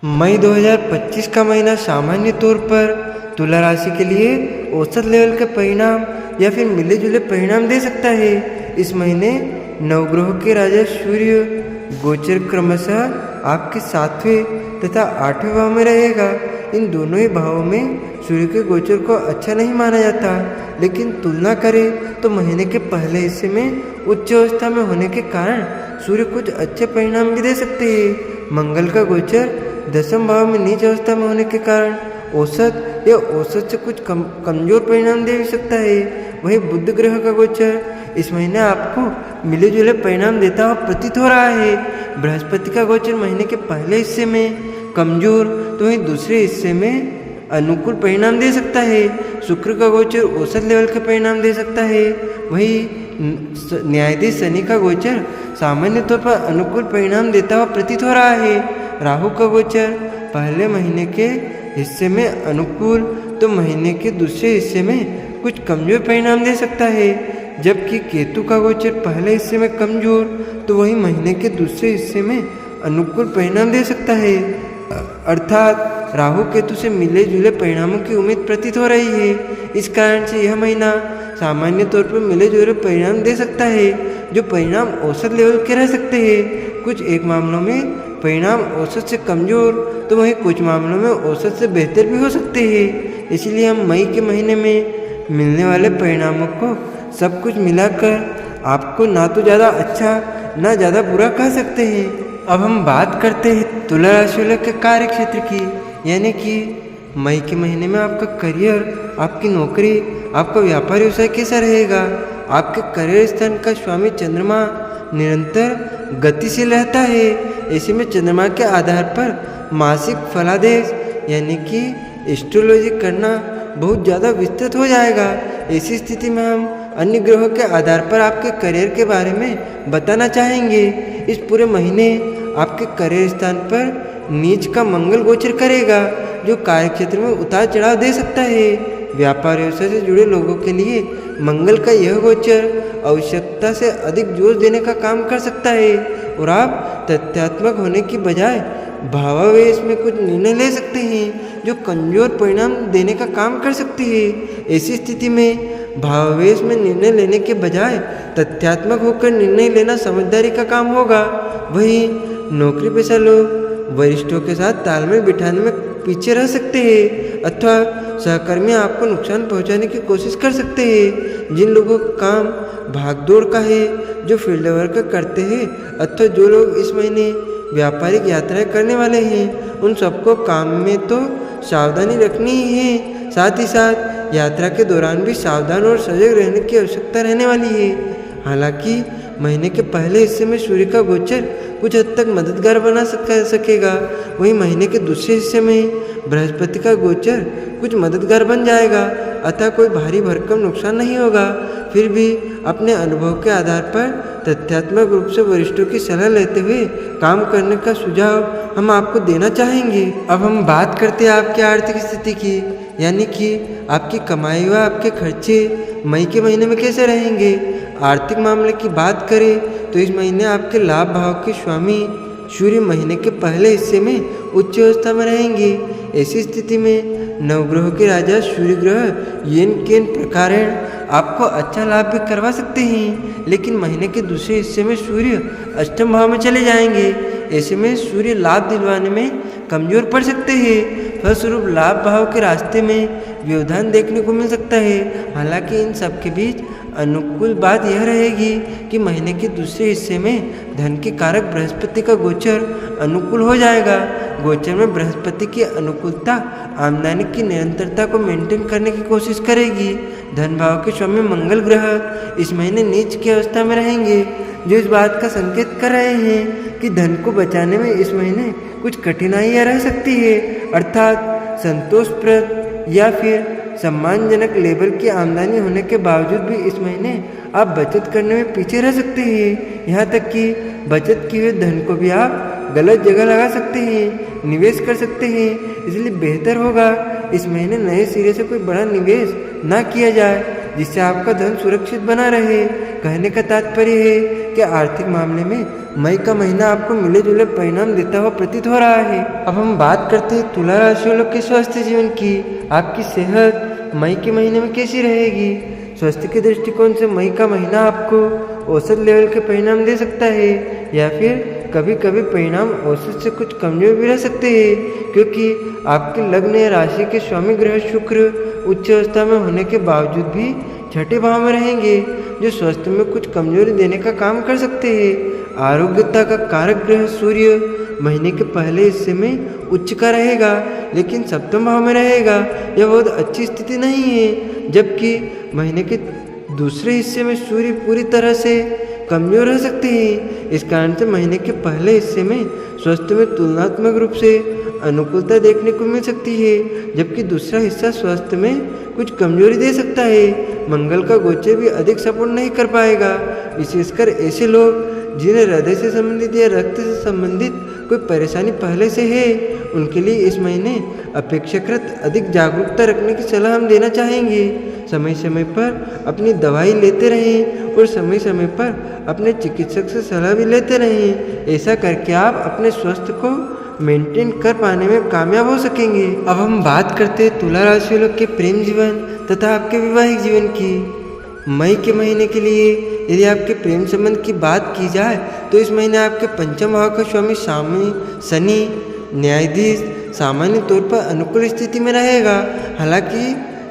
मई 2025 का महीना सामान्य तौर पर तुला राशि के लिए औसत लेवल के परिणाम या फिर मिले जुले परिणाम दे सकता है। इस महीने नवग्रहों के राजा सूर्य गोचर क्रमशः आपके 7वें तथा 8वें भाव में रहेगा। इन दोनों ही भावों में सूर्य के गोचर को अच्छा नहीं माना जाता, लेकिन तुलना करें तो महीने के पहले हिस्से में उच्च अवस्था में होने के कारण सूर्य कुछ अच्छे परिणाम भी दे सकते हैं। मंगल का गोचर 10वें भाव में नीच अवस्था में होने के कारण औसत या औसत से कुछ कमजोर परिणाम दे सकता है। वहीं बुध ग्रह का गोचर इस महीने आपको मिले जुले परिणाम देता हुआ प्रतीत हो रहा है। बृहस्पति का गोचर महीने के पहले हिस्से में कमजोर तो वहीं दूसरे हिस्से में अनुकूल परिणाम दे सकता है। शुक्र का गोचर औसत लेवल के परिणाम दे सकता है। वहीं न्यायाधीश शनि का गोचर सामान्य तौर पर अनुकूल परिणाम देता हुआ प्रतीत हो रहा है। राहु का गोचर पहले महीने के हिस्से में अनुकूल तो महीने के दूसरे हिस्से में कुछ कमजोर परिणाम दे सकता है, जबकि केतु का गोचर पहले हिस्से में कमजोर तो वही महीने के दूसरे हिस्से में अनुकूल परिणाम दे सकता है। अर्थात राहु केतु से मिले जुले परिणामों की उम्मीद प्रतीत हो रही है। इस कारण से यह महीना सामान्य तौर पर मिले जुले परिणाम दे सकता है, जो परिणाम औसत लेवल के रह सकते हैं। कुछ एक मामलों में परिणाम औसत से कमजोर तो वहीं कुछ मामलों में औसत से बेहतर भी हो सकते हैं। इसलिए हम मई के महीने में मिलने वाले परिणामों को सब कुछ मिलाकर आपको ना तो ज़्यादा अच्छा ना ज़्यादा बुरा कह सकते हैं। अब हम बात करते हैं तुला राशि वालों के कार्य क्षेत्र की, यानी कि मई के महीने में आपका करियर, आपकी नौकरी, आपका व्यापार व्यवसाय कैसा रहेगा। आपके करियर स्थान का स्वामी चंद्रमा निरंतर गतिशील रहता है। ऐसे में चंद्रमा के आधार पर मासिक फलादेश यानी कि एस्ट्रोलॉजी करना बहुत ज़्यादा विस्तृत हो जाएगा। ऐसी स्थिति में हम अन्य ग्रहों के आधार पर आपके करियर के बारे में बताना चाहेंगे। इस पूरे महीने आपके करियर स्थान पर नीच का मंगल गोचर करेगा, जो कार्य क्षेत्र में उतार चढ़ाव दे सकता है। व्यापार व्यवसाय से जुड़े लोगों के लिए मंगल का यह गोचर आवश्यकता से अधिक जोश देने का काम कर सकता है और आप तथ्यात्मक होने की बजाय भावावेश में कुछ निर्णय ले सकते हैं, जो कमजोर परिणाम देने का काम कर सकते हैं। ऐसी स्थिति में भावावेश में निर्णय लेने के बजाय तथ्यात्मक होकर निर्णय लेना समझदारी का काम होगा। वहीं नौकरी पेशा लोग वरिष्ठों के साथ तालमेल बिठाने में पीछे रह सकते हैं अथवा सहकर्मी आपको नुकसान पहुंचाने की कोशिश कर सकते हैं। जिन लोगों का काम भागदौड़ का है, जो फील्ड वर्क करते हैं अथवा जो लोग इस महीने व्यापारिक यात्राएं करने वाले हैं, उन सबको काम में तो सावधानी रखनी ही है। साथ ही साथ यात्रा के दौरान भी सावधान और सजग रहने की आवश्यकता रहने वाली है। हालांकि महीने के पहले हिस्से में सूर्य का गोचर कुछ हद तक मददगार बना सकेगा, वहीं महीने के दूसरे हिस्से में बृहस्पति का गोचर कुछ मददगार बन जाएगा, अतः कोई भारी भरकम नुकसान नहीं होगा। फिर भी अपने अनुभव के आधार पर तथ्यात्मक रूप से वरिष्ठों की सलाह लेते हुए काम करने का सुझाव हम आपको देना चाहेंगे। अब हम बात करते हैं आपकी आर्थिक स्थिति की, यानी कि आपकी कमाई व आपके खर्चे मई के महीने में कैसे रहेंगे। आर्थिक मामले की बात करें तो इस महीने आपके लाभ भाव के स्वामी सूर्य महीने के पहले हिस्से में उच्च अवस्था में रहेंगे। ऐसी स्थिति में नवग्रहों के राजा सूर्य ग्रह येन केन प्रकारेण आपको अच्छा लाभ भी करवा सकते हैं, लेकिन महीने के दूसरे हिस्से में सूर्य अष्टम भाव में चले जाएंगे। ऐसे में सूर्य लाभ दिलवाने में कमजोर पड़ सकते हैं। फलस्वरूप लाभ भाव के रास्ते में व्यवधान देखने को मिल सकता है। हालांकि इन सब के बीच अनुकूल बात यह रहेगी कि महीने के दूसरे हिस्से में धन के कारक बृहस्पति का गोचर अनुकूल हो जाएगा। गोचर में बृहस्पति की अनुकूलता आमदनी की निरंतरता को मेंटेन करने की कोशिश करेगी। धन भाव के स्वामी मंगल ग्रह इस महीने नीच की अवस्था में रहेंगे, जो इस बात का संकेत कर रहे हैं कि धन को बचाने में इस महीने कुछ कठिनाइयाँ रह सकती है। अर्थात संतोषप्रद या फिर सम्मानजनक लेवल की आमदनी होने के बावजूद भी इस महीने आप बचत करने में पीछे रह सकते हैं। यहाँ तक कि बचत किए हुए धन को भी आप गलत जगह लगा सकते हैं, निवेश कर सकते हैं। इसलिए बेहतर होगा इस महीने नए सिरे से कोई बड़ा निवेश ना किया जाए, जिससे आपका धन सुरक्षित बना रहे। कहने का तात्पर्य है कि आर्थिक मामले में मई का महीना आपको मिले जुले परिणाम देता हुआ प्रतीत हो रहा है। अब हम बात करते हैं तुला राशि वालों के स्वास्थ्य जीवन की। आपकी सेहत मई के महीने में कैसी रहेगी? स्वास्थ्य के दृष्टिकोण से मई का महीना आपको औसत लेवल के परिणाम दे सकता है, या फिर कभी कभी परिणाम औसत से कुछ कमजोर भी रह सकते हैं, क्योंकि आपके लग्न या राशि के स्वामी ग्रह शुक्र उच्च अवस्था में होने के बावजूद भी छठे भाव में रहेंगे, जो स्वास्थ्य में कुछ कमजोरी देने का काम कर सकते हैं। आरोग्यता का कारक ग्रह सूर्य महीने के पहले हिस्से में उच्च का रहेगा, लेकिन सप्तम भाव में रहेगा। यह बहुत अच्छी स्थिति नहीं है, जबकि महीने के दूसरे हिस्से में सूर्य पूरी तरह से कमजोर रह सकते हैं। इस कारण से महीने के पहले हिस्से में स्वास्थ्य में तुलनात्मक रूप से अनुकूलता देखने को मिल सकती है, जबकि दूसरा हिस्सा स्वास्थ्य में कुछ कमजोरी दे सकता है। मंगल का गोचर भी अधिक सपोर्ट नहीं कर पाएगा, विशेषकर ऐसे लोग जिन्हें हृदय से संबंधित या रक्त से संबंधित कोई परेशानी पहले से है। उनके लिए इस महीने अपेक्षाकृत अधिक जागरूकता रखने की सलाह हम देना चाहेंगे। समय समय पर अपनी दवाई लेते रहें और समय समय पर अपने चिकित्सक से सलाह भी लेते रहें। ऐसा करके आप अपने स्वास्थ्य को मेंटेन कर पाने में कामयाब हो सकेंगे। अब हम बात करते हैं तुला राशि वालों के प्रेम जीवन तथा आपके वैवाहिक जीवन की। मई के महीने के लिए यदि आपके प्रेम संबंध की बात की जाए तो इस महीने आपके पंचम भाव का स्वामी शनि न्यायाधीश सामान्य तौर पर अनुकूल स्थिति में रहेगा। हालांकि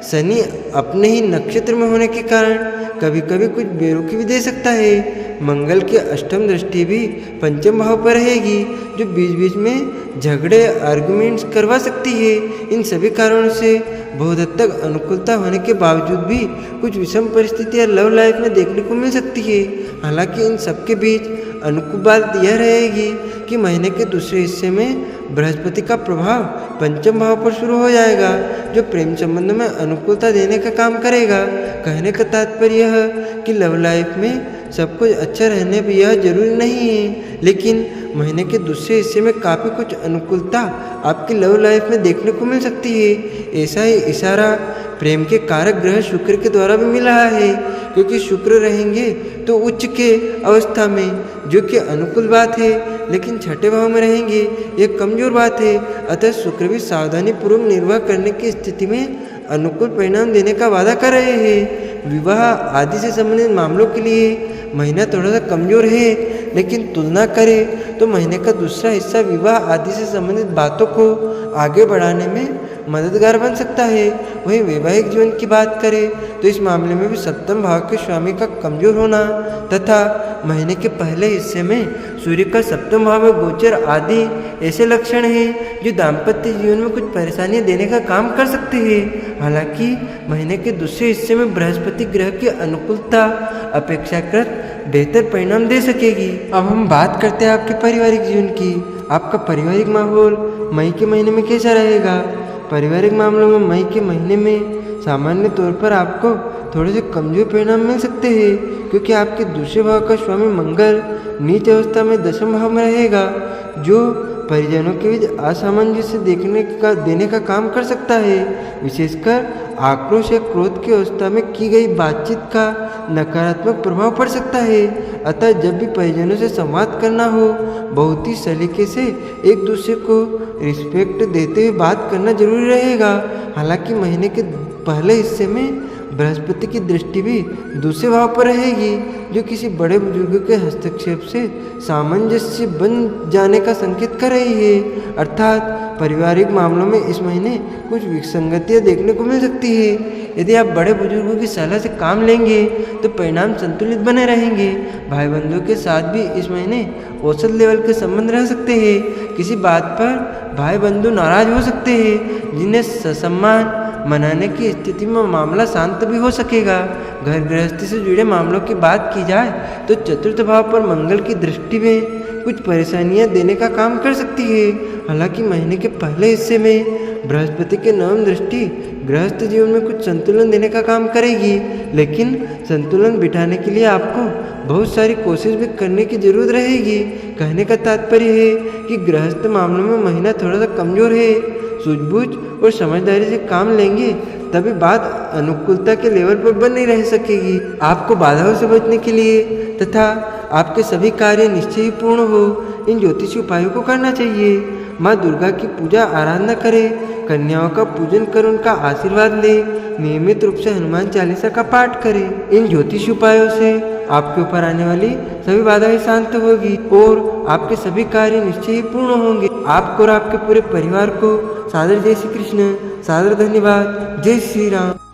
शनि अपने ही नक्षत्र में होने के कारण कभी कभी कुछ बेरुखी भी दे सकता है। मंगल की अष्टम दृष्टि भी पंचम भाव पर रहेगी, जो बीच बीच में झगड़े आर्गुमेंट्स करवा सकती है। इन सभी कारणों से बहुत हद तक अनुकूलता होने के बावजूद भी कुछ विषम परिस्थितियां लव लाइफ में देखने को मिल सकती है। हालांकि इन सबके बीच अनुकूल बात यह रहेगी कि महीने के दूसरे हिस्से में बृहस्पति का प्रभाव पंचम भाव पर शुरू हो जाएगा, जो प्रेम संबंध में अनुकूलता देने का काम करेगा। कहने का तात्पर्य यह है कि लव लाइफ में सब कुछ अच्छा रहने पर यह जरूरी नहीं है, लेकिन महीने के दूसरे हिस्से में काफ़ी कुछ अनुकूलता आपकी लव लाइफ में देखने को मिल सकती है। ऐसा ही इशारा प्रेम के कारक ग्रह शुक्र के द्वारा भी मिल रहा है, क्योंकि शुक्र रहेंगे तो उच्च के अवस्था में, जो कि अनुकूल बात है, लेकिन छठे भाव में रहेंगे यह कमजोर बात है। अतः शुक्र भी सावधानी पूर्वक निर्वाह करने की स्थिति में अनुकूल परिणाम देने का वादा कर रहे हैं। विवाह आदि से संबंधित मामलों के लिए महीना थोड़ा सा कमजोर है, लेकिन तुलना करें तो महीने का दूसरा हिस्सा विवाह आदि से संबंधित बातों को आगे बढ़ाने में मददगार बन सकता है। वहीं वैवाहिक जीवन की बात करें तो इस मामले में भी सप्तम भाव के स्वामी का कमजोर होना तथा महीने के पहले हिस्से में सूर्य का सप्तम भाव में गोचर आदि ऐसे लक्षण हैं जो दाम्पत्य जीवन में कुछ परेशानियां देने का काम कर सकते हैं। हालांकि महीने के दूसरे हिस्से में बृहस्पति ग्रह की अनुकूलता अपेक्षाकृत बेहतर परिणाम दे सकेगी। अब हम बात करते हैं आपके पारिवारिक जीवन की। आपका पारिवारिक माहौल मई के महीने में कैसा रहेगा? पारिवारिक मामलों में मई के महीने में सामान्य तौर पर आपको थोड़े से कमजोर परिणाम मिल सकते हैं, क्योंकि आपके दूसरे भाव का स्वामी मंगल नीच अवस्था में दशम भाव में रहेगा, जो परिजनों के बीच असामंजस्य देने का काम कर सकता है। विशेषकर आक्रोश या क्रोध की अवस्था में की गई बातचीत का नकारात्मक प्रभाव पड़ सकता है। अतः जब भी परिजनों से संवाद करना हो, बहुत ही सलीके से एक दूसरे को रिस्पेक्ट देते हुए बात करना जरूरी रहेगा। हालांकि महीने के पहले हिस्से में बृहस्पति की दृष्टि भी दूसरे भाव पर रहेगी, जो किसी बड़े बुजुर्ग के हस्तक्षेप से सामंजस्य बन जाने का संकेत कर रही है। अर्थात पारिवारिक मामलों में इस महीने कुछ विसंगतियां देखने को मिल सकती है। यदि आप बड़े बुजुर्गों की सलाह से काम लेंगे तो परिणाम संतुलित बने रहेंगे। भाई बंधुओं के साथ भी इस महीने औसत लेवल के संबंध रह सकते हैं। किसी बात पर भाई बंधु नाराज हो सकते हैं, जिन्हें ससम्मान मनाने की स्थिति में मामला शांत भी हो सकेगा। घर गृहस्थी से जुड़े मामलों की बात की जाए तो चतुर्थ भाव पर मंगल की दृष्टि में कुछ परेशानियां देने का काम कर सकती है। हालांकि महीने के पहले हिस्से में बृहस्पति की नवम दृष्टि गृहस्थ जीवन में कुछ संतुलन देने का काम करेगी, लेकिन संतुलन बिठाने के लिए आपको बहुत सारी कोशिश भी करने की जरूरत रहेगी। कहने का तात्पर्य है कि गृहस्थ मामलों में महीना थोड़ा सा कमजोर है। सूझबूझ और समझदारी से काम लेंगे तभी बात अनुकूलता के लेवल पर बनी रह सकेगी। आपको बाधाओं से बचने के लिए तथा आपके सभी कार्य निश्चय ही पूर्ण हो इन ज्योतिषी उपायों को करना चाहिए। माँ दुर्गा की पूजा आराधना करें, कन्याओं का पूजन कर उनका आशीर्वाद ले, नियमित रूप से हनुमान चालीसा का पाठ करें। इन ज्योतिषी उपायों से आपके ऊपर आने वाली सभी बाधाएं शांत होगी और आपके सभी कार्य निश्चय ही पूर्ण होंगे। आपको और आपके पूरे परिवार को सादर जय श्री कृष्ण, सादर धन्यवाद। जय श्री राम।